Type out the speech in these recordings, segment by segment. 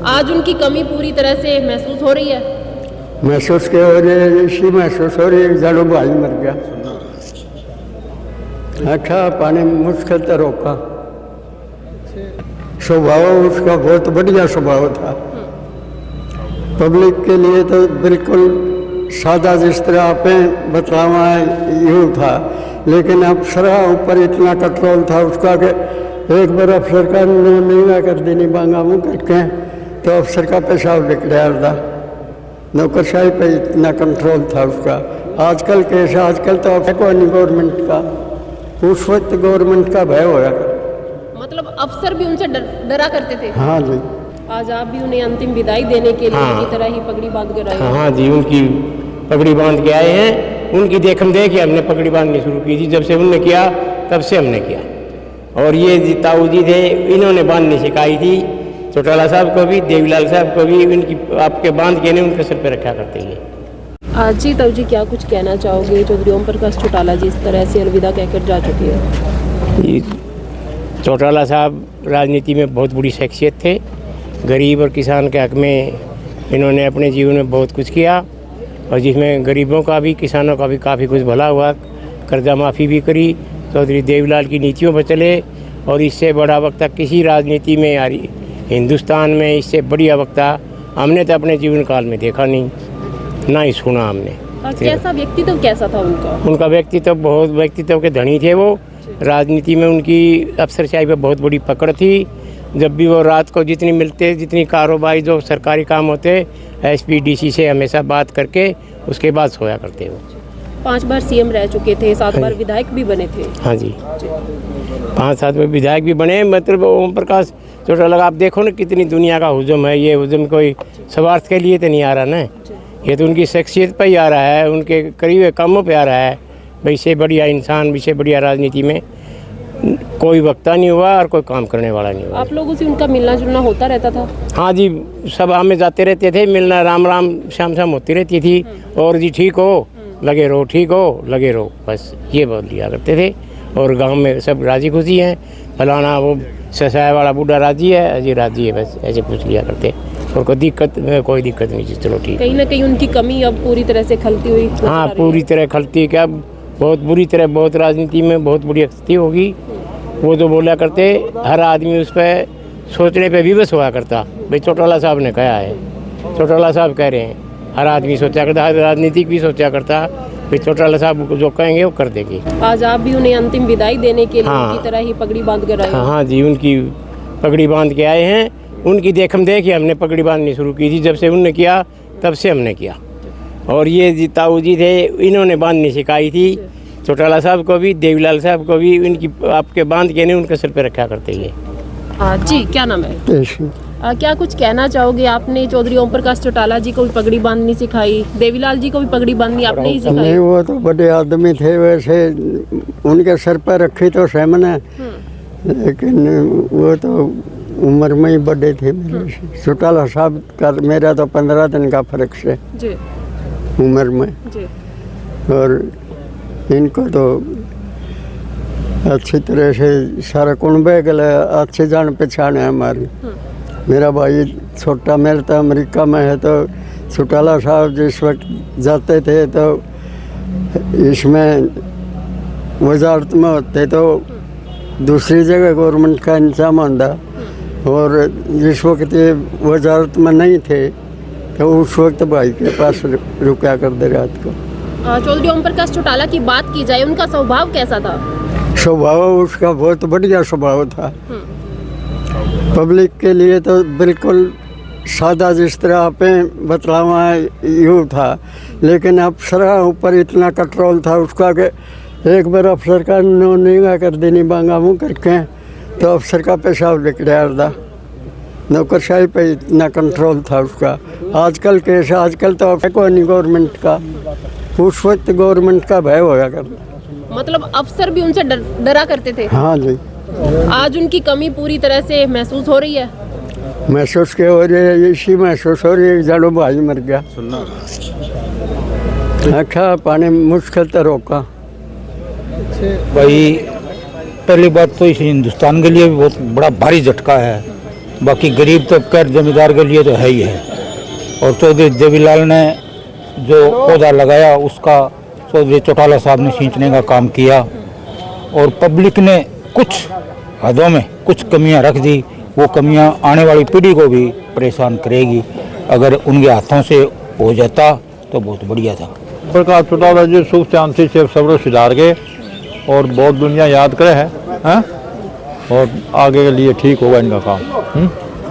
आज उनकी कमी पूरी तरह से महसूस हो रही है। महसूस क्या हो रही है? इसी महसूस हो रही है, जानो भाई मर गया। अच्छा पानी मुश्किल तो रोका। स्वभाव उसका बहुत बढ़िया स्वभाव था। पब्लिक के लिए तो बिल्कुल सादा, जिस तरह आपने बतलावा यूँ था, लेकिन अफसरा ऊपर इतना कंट्रोल था उसका कि एक बार अफसर का नहीं कर देनी बांगा मुँह करके तो अफसर का पेशाब निकल था। नौकरशाही पे इतना कंट्रोल था उसका। आजकल कैसे? आजकल तो आपको नहीं गवर्नमेंट का, उस वक्त गवर्नमेंट का भय होया कर। मतलब अफसर भी उनसे डरा करते थे। हाँ जी। आज आप भी उन्हें अंतिम विदाई देने के लिए हाँ। उनकी तरह ही पगड़ी बांध कर आए। हाँ जी, उनकी पगड़ी बांध के आए हैं। उनकी देखम देख के हमने पगड़ी बांधनी शुरू की थी। जब से उनने किया तब से हमने किया। और ये ताऊ जी थे, इन्होंने बांधनी सिखाई थी। चौटाला साहब को भी, देवीलाल साहब को भी, उनकी आपके बांध के नहीं उनके सिर पे रखा करते हैं। जी ताऊ जी, क्या कुछ कहना चाहोगे? चौधरी ओम प्रकाश चौटाला जी इस तरह से अलविदा कहकर जा चुके हैं। चौटाला साहब राजनीति में बहुत बड़ी शख्सियत थे। गरीब और किसान के हक में इन्होंने अपने जीवन में बहुत कुछ किया, और जिसमें गरीबों का भी, किसानों का भी काफ़ी कुछ भला हुआ। कर्जा माफ़ी भी करी। चौधरी देवीलाल की नीतियों पर चले, और इससे बड़ा वक्ता किसी राजनीति में आ रही हिंदुस्तान में, इससे बढ़िया वक्ता हमने तो अपने जीवन काल में देखा नहीं, ना ही सुना हमने। कैसा व्यक्तित्व कैसा था उनका? उनका व्यक्तित्व बहुत, व्यक्तित्व के धनी थे वो। राजनीति में उनकी अफसरशाही पे बहुत बड़ी पकड़ थी। जब भी वो रात को जितनी मिलते, जितनी कारोबारी जो सरकारी काम होते, एसपी-डीसी से हमेशा बात करके उसके बाद सोया करते वो। 5 बार सीएम रह चुके थे, 7 बार विधायक भी बने थे। हाँ जी, 5-7 में विधायक भी बने। मतलब ओम प्रकाश चौटाला, आप देखो ना कितनी दुनिया का हुजूम है। ये हुजूम कोई स्वार्थ के लिए तो नहीं आ रहा ना, ये तो उनकी शख्सियत पर ही आ रहा है, उनके करीब कामों पे आ रहा है। भाई से बढ़िया इंसान, इससे बढ़िया राजनीति में कोई वक्ता नहीं हुआ और कोई काम करने वाला नहीं हुआ। आप लोगों से उनका मिलना जुलना होता रहता था? हाँ जी, सभा में जाते रहते थे, मिलना राम राम शाम शाम होती रहती थी। और जी ठीक हो, लगे रहो, ठीक हो, लगे रहो, बस ये बोल दिया करते थे। और गांव में सब राजी खुशी हैं। फलाना वो ससाए वाला बूढ़ा राजी है, अजी राजी है, बस ऐसे पूछ लिया करते। और कोई दिक्कत नहीं थी। चलो ठीक। कहीं ना कहीं उनकी कमी अब पूरी तरह से खलती हुई। हाँ, पूरी तरह खलती। क्या बहुत बुरी तरह, बहुत राजनीति में बहुत बुरी स्थिति होगी। वो जो बोला करते, हर आदमी उस पर सोचने पे विवश हुआ करता। भाई चौटाला साहब ने कहा है, चौटाला साहब कह रहे हैं, हर आदमी सोचा करता, हर राजनीतिक भी सोचा करता भाई चौटाला साहब जो कहेंगे वो कर देंगे। आज आप भी उन्हें अंतिम विदाई देने के लिए उनकी तरह ही पगड़ी बांध कर आए। हाँ जी, उनकी पगड़ी बांध के आए हैं। उनकी देखम देख के हमने पगड़ी बांधनी शुरू की थी। जब से उनने किया तब से हमने किया। और ये ताऊ जी थे, इन्होंने बांधनी सिखाई थी। चौटाला साहब को भी, देवीलाल साहब को भी, उनकी आपके बांध के नहीं उनके सिर पे रखा करते हैं। जी, क्या नाम है? क्या कुछ कहना चाहोगे? आपने चौधरी ओम प्रकाश चौटाला जी को भी पगड़ी बांधनी सिखाई, देवीलाल जी को भी पगड़ी बांधनी आपने ही सिखाई? नहीं, वो तो बड़े आदमी थे, वैसे उनके सर पर रखी तो सहमन है, लेकिन वो तो उम्र में ही बड़े थे मेरे से। चौटाला साहब का मेरा तो 15 दिन का फर्क से जी उम्र में जी। और इनको तो अच्छी तरह से सारा कुनबे के लिए अच्छी जान पहचान है हमारी। मेरा भाई छोटा, मेरा तो अमेरिका में है, तो चौटाला साहब जिस वक्त जाते थे तो इसमें वजारत में होते तो दूसरी जगह गवर्नमेंट का इंतजाम होता, और जिस वक्त ये वजारत में नहीं थे तो उस वक्त भाई के पास रुका कर दे रात को। चौधरी ओम प्रकाश चौटाला की बात की जाए, उनका स्वभाव कैसा था? स्वभाव उसका बहुत बढ़िया स्वभाव था। पब्लिक के लिए तो बिल्कुल सादा, जिस तरह आपने बतलावा यूँ था, लेकिन अफसरा ऊपर इतना कंट्रोल था उसका कि एक बार अफसर का नहीं कर देनी बांगा मुँह करके तो अफसर का पेशाब निकल था। नौकरशाही पे इतना कंट्रोल था उसका। आजकल कैसे? आजकल तो आपको नहीं गवर्नमेंट का, उस वक्त गवर्नमेंट का भय होया करता। मतलब अफसर भी उनसे डरा करते थे। हाँ जी। आज उनकी कमी पूरी तरह से महसूस हो रही है। महसूस क्या हो रही है? इसी महसूस हो रही है, जानो भाई मर गया। अच्छा पानी मुश्किल तो रोका। भाई पहली बात तो इस हिंदुस्तान के लिए भी बहुत बड़ा भारी झटका है। बाकी गरीब तबका जमींदार के लिए तो है ही है। और चौधरी देवीलाल ने जो पौधा लगाया उसका चौधरी चौटाला साहब ने सींचने का काम किया। और पब्लिक ने कुछ हदों में कुछ कमियां रख दी, वो कमियां आने वाली पीढ़ी को भी परेशान करेगी। अगर उनके हाथों से हो जाता तो बहुत बढ़िया था। प्रकाश चौटाला जी सुख शांति से सब सुधार गए और बहुत दुनिया याद करे है और आगे के लिए ठीक होगा इनका काम।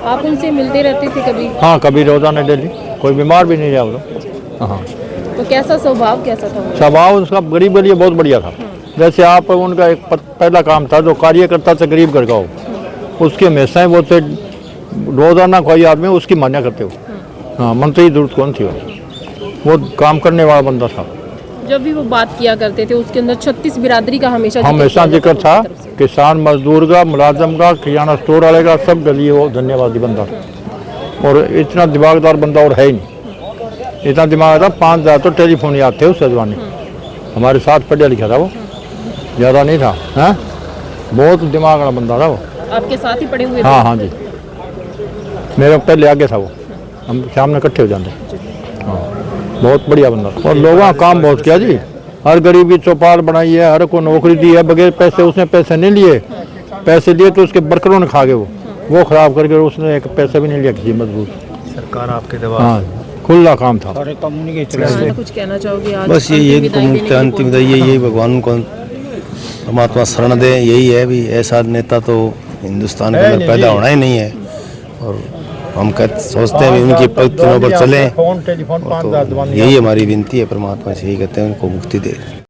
आप उनसे मिलते रहते थे कभी? हाँ, कभी रोजाना डेली, कोई बीमार भी नहीं रहा वो। हाँ, तो कैसा स्वभाव कैसा था उनका? स्वभाव उसका गरीब के लिए बहुत बढ़िया था। जैसे आप उनका एक पहला काम था जो कार्यकर्ता से गरीब घर का हो, उसकी हमेशा ही वो थे रोजाना कोई आदमी उसकी मान्य करते हो। हाँ, मंत्री जरूरत कौन थी वो काम करने वाला बंदा था। जब भी वो बात किया करते थे उसके अंदर 36 बिरादरी का हमेशा जिक्र था। किसान मजदूर का, मुलाजम का, किराना स्टोर वाले का, सब के लिए वो धन्यवादी बंदा था। और इतना दिमागदार बंदा और है ही नहीं। इतना दिमाग था, 5,000 तो टेलीफोन याद थे उस जमाने। हमारे साथ पढ़ा लिखा था वो, ज़्यादा नहीं था। हाँ, बहुत दिमाग वाला बंदा था वो। आपके साथ ही पढ़े हुए? हाँ हाँ जी, मेरे पहले आगे था वो, हम सामने इकट्ठे हो जाते। हाँ, बहुत बढ़िया बंदा था। और लोगों का काम बहुत किया जी। हर गरीब की चौपाल बनाई है, हर को नौकरी दी है बगैर पैसे। उसने पैसे नहीं लिए, पैसे लिए तो उसके वर्करों ने खा गए वो खराब करके उसने एक पैसा भी नहीं लिया किसी मजबूत। सरकार आपके दबाव। हाँ, खुला काम था। कुछ कहना चाहोगे आज? बस यही अंतिम विदाई यही भगवान को परमात्मा शरण दे, यही है भी। ऐसा नेता तो हिंदुस्तान के अंदर पैदा होना ही नहीं है। और हम सोचते हैं भी उनकी पक्तियों पर चलें। तो यही हमारी विनती है, परमात्मा से यही कहते हैं उनको मुक्ति दे।